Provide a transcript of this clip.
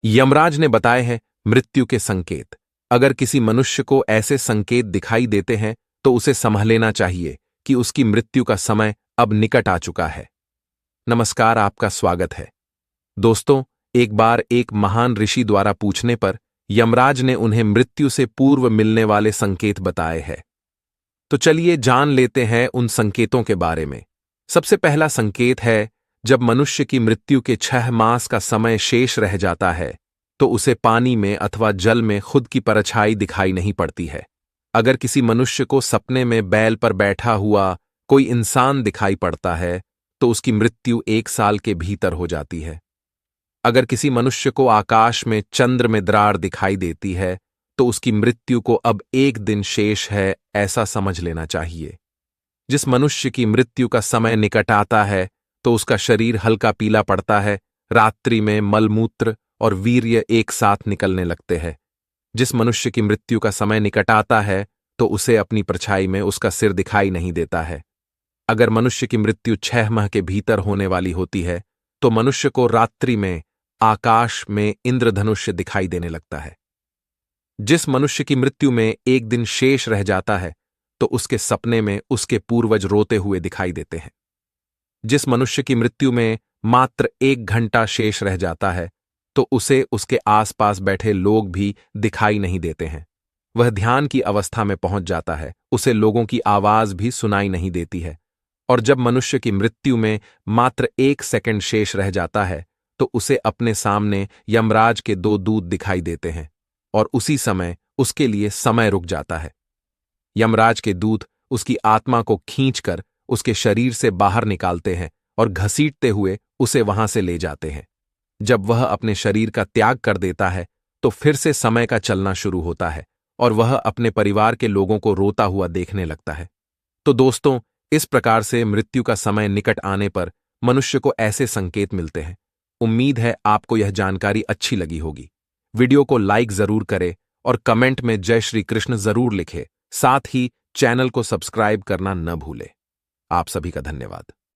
यमराज ने बताए हैं मृत्यु के संकेत। अगर किसी मनुष्य को ऐसे संकेत दिखाई देते हैं तो उसे समझ लेना चाहिए कि उसकी मृत्यु का समय अब निकट आ चुका है। नमस्कार, आपका स्वागत है। दोस्तों, एक बार एक महान ऋषि द्वारा पूछने पर यमराज ने उन्हें मृत्यु से पूर्व मिलने वाले संकेत बताए हैं। तो चलिए जान लेते हैं उन संकेतों के बारे में। सबसे पहला संकेत है, जब मनुष्य की मृत्यु के 6 मास का समय शेष रह जाता है तो उसे पानी में अथवा जल में खुद की परछाई दिखाई नहीं पड़ती है। अगर किसी मनुष्य को सपने में बैल पर बैठा हुआ कोई इंसान दिखाई पड़ता है तो उसकी मृत्यु 1 साल के भीतर हो जाती है। अगर किसी मनुष्य को आकाश में चंद्र में दरार दिखाई देती है तो उसकी मृत्यु को अब 1 दिन शेष है, ऐसा समझ लेना चाहिए। जिस मनुष्य की मृत्यु का समय निकट आता है तो उसका शरीर हल्का पीला पड़ता है, रात्रि में मलमूत्र और वीर्य एक साथ निकलने लगते हैं। जिस मनुष्य की मृत्यु का समय निकट आता है तो उसे अपनी परछाई में उसका सिर दिखाई नहीं देता है। अगर मनुष्य की मृत्यु 6 माह के भीतर होने वाली होती है तो मनुष्य को रात्रि में आकाश में इंद्रधनुष्य दिखाई देने लगता है। जिस मनुष्य की मृत्यु में 1 दिन शेष रह जाता है तो उसके सपने में उसके पूर्वज रोते हुए दिखाई देते हैं। जिस मनुष्य की मृत्यु में मात्र 1 घंटा शेष रह जाता है तो उसे उसके आसपास बैठे लोग भी दिखाई नहीं देते हैं। वह ध्यान की अवस्था में पहुंच जाता है, उसे लोगों की आवाज भी सुनाई नहीं देती है। और जब मनुष्य की मृत्यु में मात्र 1 सेकंड शेष रह जाता है तो उसे अपने सामने यमराज के 2 दूत दिखाई देते हैं और उसी समय उसके लिए समय रुक जाता है। यमराज के दूत उसकी आत्मा को खींचकर उसके शरीर से बाहर निकालते हैं और घसीटते हुए उसे वहां से ले जाते हैं। जब वह अपने शरीर का त्याग कर देता है तो फिर से समय का चलना शुरू होता है और वह अपने परिवार के लोगों को रोता हुआ देखने लगता है। तो दोस्तों, इस प्रकार से मृत्यु का समय निकट आने पर मनुष्य को ऐसे संकेत मिलते हैं। उम्मीद है आपको यह जानकारी अच्छी लगी होगी। वीडियो को लाइक जरूर करें और कमेंट में जय श्री कृष्ण जरूर लिखें। साथ ही चैनल को सब्सक्राइब करना न भूलें। आप सभी का धन्यवाद।